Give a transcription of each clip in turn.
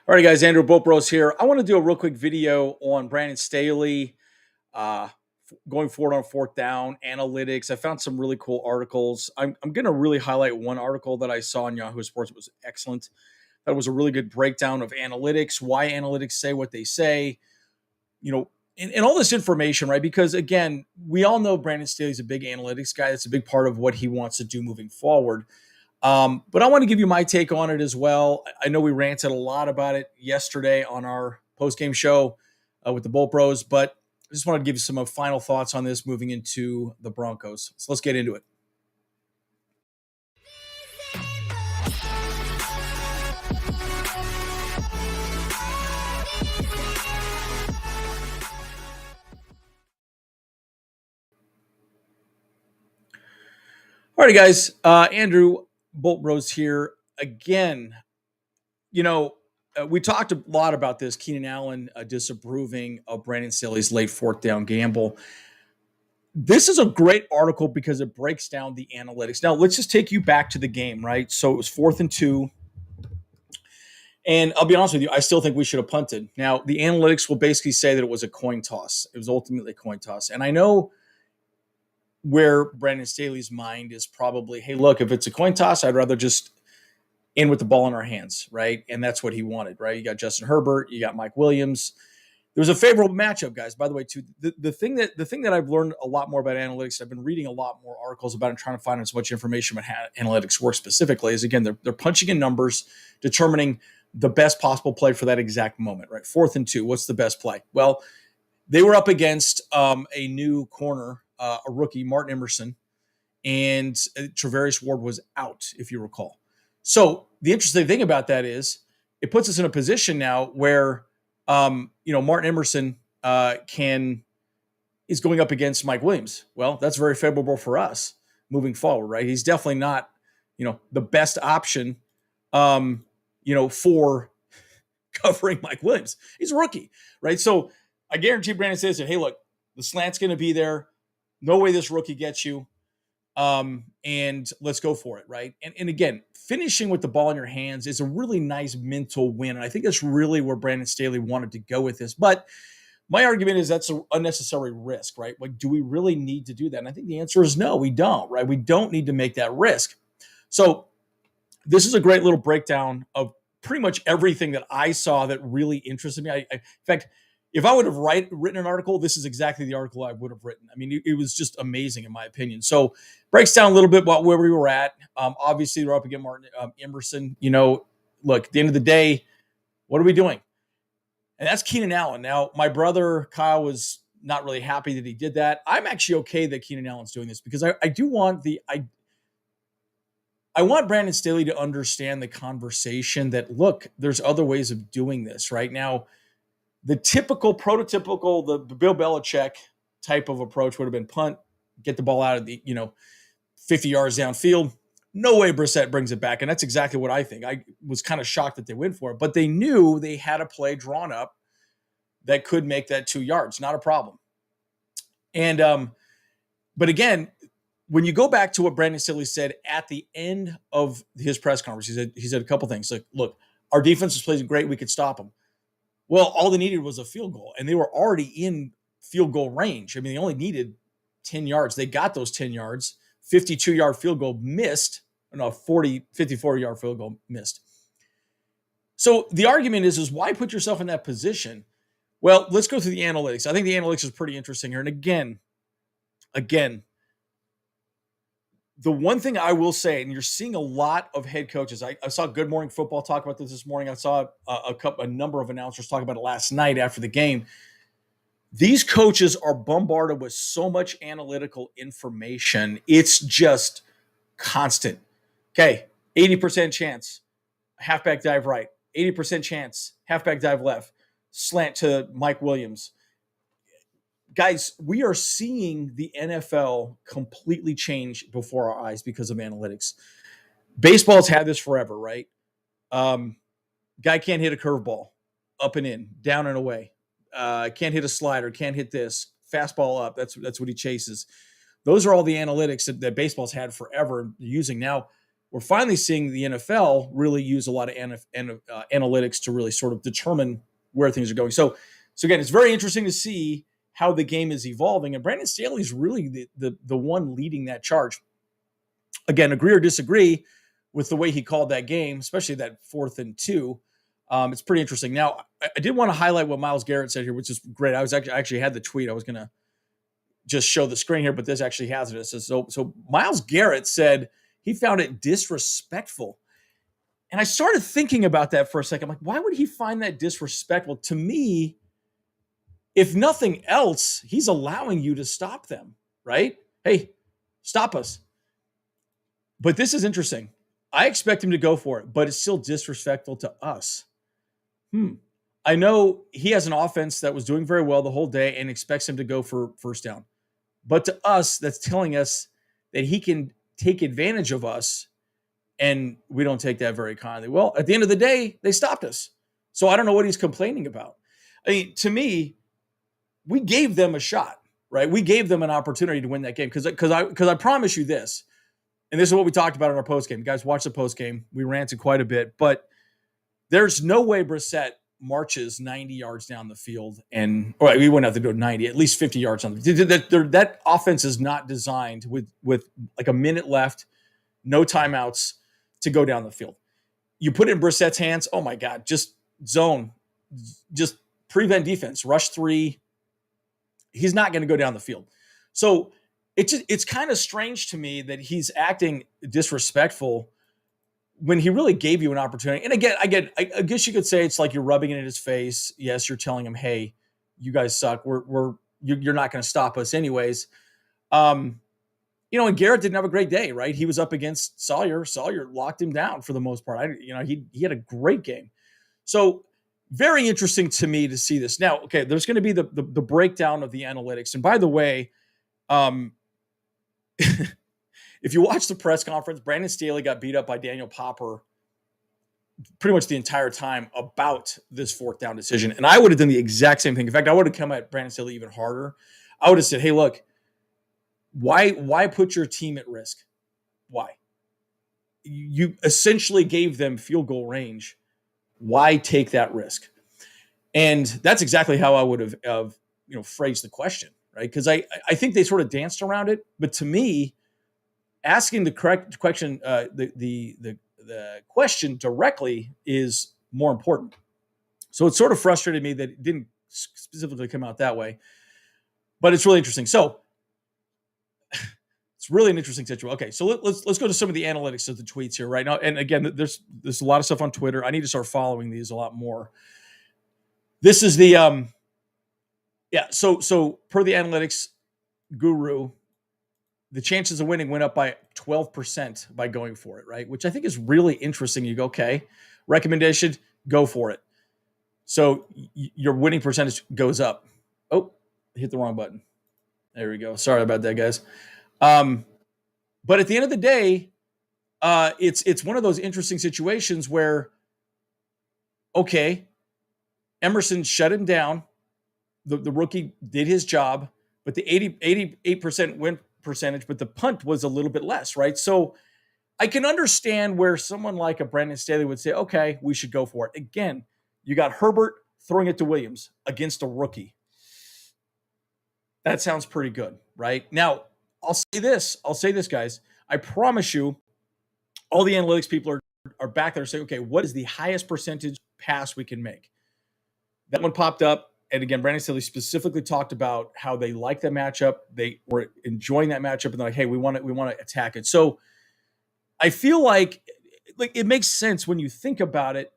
All right, guys, Andrew Bopros here. I want to do a real quick video on Brandon Staley going forward on fourth down, analytics. I found some really cool articles. I'm going to really highlight one article that I saw on Yahoo Sports. It was excellent. That was a really good breakdown of analytics, why analytics say what they say, and all this information, right? Because again, we all know Brandon Staley's a big analytics guy. That's a big part of what he wants to do moving forward. But I want to give you my take on it as well. I know we ranted a lot about it yesterday on our post-game show with the Bull Bros, but I just wanted to give you some final thoughts on this moving into the Broncos. So let's get into it. All right, guys. Andrew Bolt Bros here again. We talked a lot about this. Keenan Allen disapproving of Brandon Staley's late fourth down gamble. This is a great article because it breaks down the analytics. Now, let's just take you back to the game, right? So it was 4th and 2. And I'll be honest with you, I still think we should have punted. Now, the analytics will basically say that it was a coin toss. It was ultimately a coin toss. And I know where Brandon Staley's mind is probably, hey, look, if it's a coin toss, I'd rather just in with the ball in our hands, right? And that's what he wanted, right? You got Justin Herbert, you got Mike Williams. There was a favorable matchup, guys. By the way, too, the thing that I've learned a lot more about analytics, I've been reading a lot more articles about it, trying to find as much information about how analytics work specifically, is again they're punching in numbers, determining the best possible play for that exact moment, right? 4th and 2, what's the best play? Well, they were up against a new corner, a rookie, Martin Emerson, and Travarius Ward was out, if you recall. So the interesting thing about that is it puts us in a position now where Martin Emerson is going up against Mike Williams. Well, that's very favorable for us moving forward, right? He's definitely not, the best option, for covering Mike Williams. He's a rookie, right? So I guarantee Brandon says, hey, look, the slant's going to be there. No way this rookie gets you. And let's go for it, right? And again, finishing with the ball in your hands is a really nice mental win. And I think that's really where Brandon Staley wanted to go with this. But my argument is that's an unnecessary risk, right? Like, do we really need to do that? And I think the answer is no, we don't, right? We don't need to make that risk. So this is a great little breakdown of pretty much everything that I saw that really interested me. In fact, if I would have written an article, this is exactly the article I would have written. I mean, it was just amazing in my opinion. So breaks down a little bit about where we were at. Obviously, they're up against Martin Emerson. Look, at the end of the day, what are we doing? And that's Keenan Allen. Now, my brother Kyle was not really happy that he did that. I'm actually okay that Keenan Allen's doing this because I do want I want Brandon Staley to understand the conversation that, look, there's other ways of doing this right now. The typical, prototypical, the Bill Belichick type of approach would have been punt, get the ball out of the, 50 yards downfield. No way Brissett brings it back. And that's exactly what I think. I was kind of shocked that they went for it, but they knew they had a play drawn up that could make that 2 yards. Not a problem. And, but again, when you go back to what Brandon Staley said at the end of his press conference, he said a couple things like, look, our defense was playing great. We could stop them. Well, all they needed was a field goal, and they were already in field goal range. I mean, they only needed 10 yards. They got those 10 yards, 52-yard field goal missed, 54-yard field goal missed. So the argument is why put yourself in that position? Well, let's go through the analytics. I think the analytics is pretty interesting here. And again, the one thing I will say, and you're seeing a lot of head coaches. I saw Good Morning Football talk about this morning. I saw a number of announcers talk about it last night after the game. These coaches are bombarded with so much analytical information. It's just constant. Okay, 80% chance, halfback dive right. 80% chance, halfback dive left. Slant to Mike Williams. Guys, we are seeing the NFL completely change before our eyes because of analytics. Baseball's had this forever, right? Guy can't hit a curveball, up and in, down and away. Can't hit a slider, can't hit this, fastball up. That's what he chases. Those are all the analytics that baseball's had forever using. Now, we're finally seeing the NFL really use a lot of analytics to really sort of determine where things are going. So again, it's very interesting to see how the game is evolving, and Brandon Staley is really the one leading that charge. Again, agree or disagree with the way he called that game, especially that 4th and 2. It's pretty interesting. Now, I did want to highlight what Myles Garrett said here, which is great. I actually had the tweet. I was going to just show the screen here, but this actually has it. It says, so Myles Garrett said he found it disrespectful. And I started thinking about that for a second. I'm like, why would he find that disrespectful? To me, if nothing else, he's allowing you to stop them, right? Hey, stop us. But this is interesting. I expect him to go for it, but it's still disrespectful to us. I know he has an offense that was doing very well the whole day and expects him to go for first down. But to us, that's telling us that he can take advantage of us, and we don't take that very kindly. Well, at the end of the day, they stopped us. So I don't know what he's complaining about. I mean, to me, we gave them a shot, right? We gave them an opportunity to win that game because I promise you this, and this is what we talked about in our postgame. Guys, watch the postgame. We ranted quite a bit, but there's no way Brissett marches 90 yards down the field, and we wouldn't have to go 90, at least 50 yards on that offense is not designed with like a minute left, no timeouts to go down the field. You put it in Brissett's hands, oh my God, just zone, just prevent defense, rush 3. He's not going to go down the field. So it's kind of strange to me that he's acting disrespectful when he really gave you an opportunity. And again, I guess you could say it's like you're rubbing it in his face. Yes, you're telling him, hey, you guys suck. You're not going to stop us anyways. And Garrett didn't have a great day, right? He was up against Sawyer. Sawyer locked him down for the most part. He had a great game. So very interesting to me to see this. Now, okay, there's going to be the breakdown of the analytics. And by the way, if you watch the press conference, Brandon Staley got beat up by Daniel Popper pretty much the entire time about this 4th down decision. And I would have done the exact same thing. In fact, I would have come at Brandon Staley even harder. I would have said, hey, look, why put your team at risk? Why? You essentially gave them field goal range. Why take that risk? And that's exactly how I would have phrased the question, right? Because I think they sort of danced around it. But to me, asking the correct question, the question directly is more important. So it sort of frustrated me that it didn't specifically come out that way, but it's really interesting. So it's really an interesting situation. Okay, so let's go to some of the analytics of the tweets here right now. And again, there's a lot of stuff on Twitter. I need to start following these a lot more. This is the So per the analytics guru, the chances of winning went up by 12% by going for it, right? Which I think is really interesting. You go, okay, recommendation, go for it. So your winning percentage goes up. Oh, hit the wrong button. There we go. Sorry about that, guys. But at the end of the day, it's one of those interesting situations where, okay, Emerson shut him down. The rookie did his job, but the 88% win percentage, but the punt was a little bit less, right? So I can understand where someone like a Brandon Staley would say, okay, we should go for it. Again, you got Herbert throwing it to Williams against a rookie. That sounds pretty good, right? Now, I'll say this, guys. I promise you, all the analytics people are back there saying, okay, what is the highest percentage pass we can make? That one popped up. And again, Brandon Staley specifically talked about how they like the matchup. They were enjoying that matchup, and they're like, hey, we want to attack it. So I feel like it makes sense when you think about it.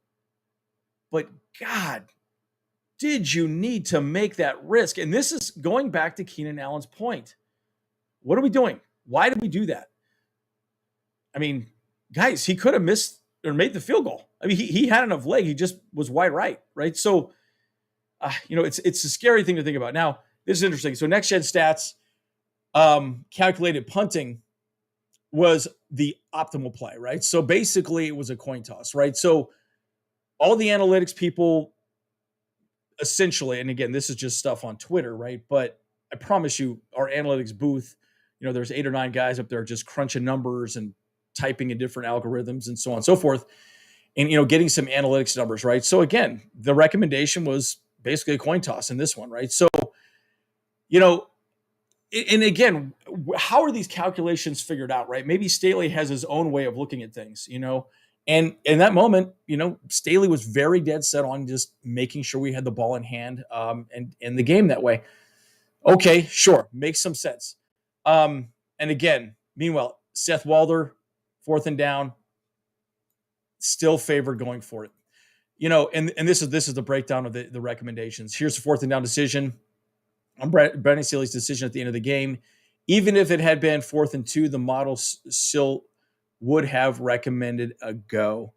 But God, did you need to make that risk? And this is going back to Keenan Allen's point. What are we doing? Why did we do that? I mean, guys, he could have missed or made the field goal. I mean, he had enough leg. He just was wide right? So, it's a scary thing to think about. Now, this is interesting. So Next Gen Stats calculated punting was the optimal play, right? So basically it was a coin toss, right? So all the analytics people essentially, and again, this is just stuff on Twitter, right? But I promise you, our analytics booth, there's 8 or 9 guys up there just crunching numbers and typing in different algorithms and so on and so forth, and getting some analytics numbers, right? So again, the recommendation was basically a coin toss in this one, right? So you know, and again, how are these calculations figured out, right? Maybe Staley has his own way of looking at things, And in that moment, Staley was very dead set on just making sure we had the ball in hand, and the game that way. Okay, sure, makes some sense. And again, meanwhile, Seth Walder, 4th and down, still favored going for it. And this is the breakdown of the recommendations. Here's the 4th and down decision on Brandon Staley's decision at the end of the game. Even if it had been 4th and 2, the model still would have recommended a go.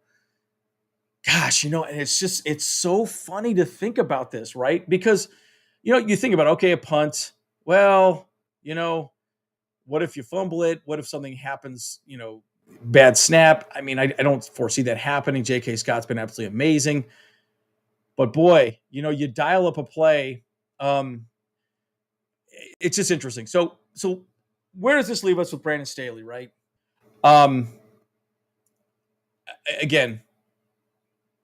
Gosh, and it's so funny to think about this, right? Because, you think about, okay, a punt. Well, what if you fumble it? What if something happens, bad snap? I mean, I don't foresee that happening. J.K. Scott's been absolutely amazing. But boy, you dial up a play. It's just interesting. So where does this leave us with Brandon Staley, right? Um, Again,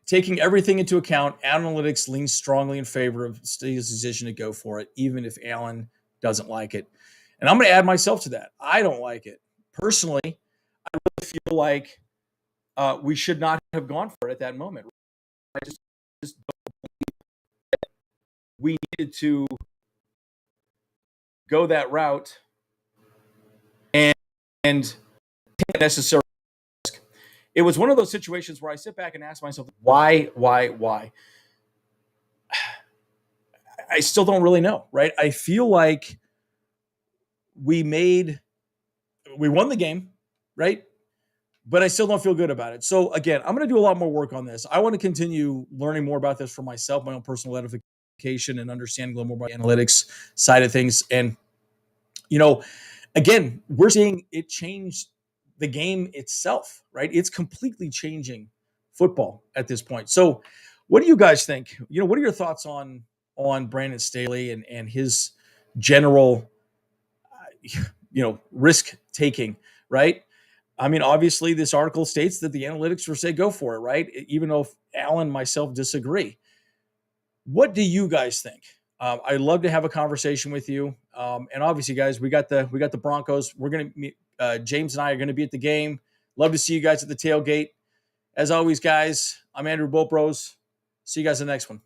taking everything into account, analytics leans strongly in favor of Staley's decision to go for it, even if Allen doesn't like it. And I'm going to add myself to that. I don't like it. Personally, I really feel like we should not have gone for it at that moment. I just don't believe that we needed to go that route and take a necessary risk. It was one of those situations where I sit back and ask myself, why? I still don't really know, right? I feel like we won the game, right? But I still don't feel good about it. So again, I'm going to do a lot more work on this. I want to continue learning more about this for myself, my own personal edification, and understanding a little more about the analytics side of things. And again, we're seeing it change the game itself, right? It's completely changing football at this point. So what do you guys think? What are your thoughts on Brandon Staley and his general risk taking, right? I mean, obviously this article states that the analytics will say go for it, right? Even though Alan and myself disagree. What do you guys think? I'd love to have a conversation with you. And obviously, guys, we got the Broncos. We're gonna meet, James and I are gonna be at the game. Love to see you guys at the tailgate. As always, guys, I'm Andrew Bopros. See you guys in the next one.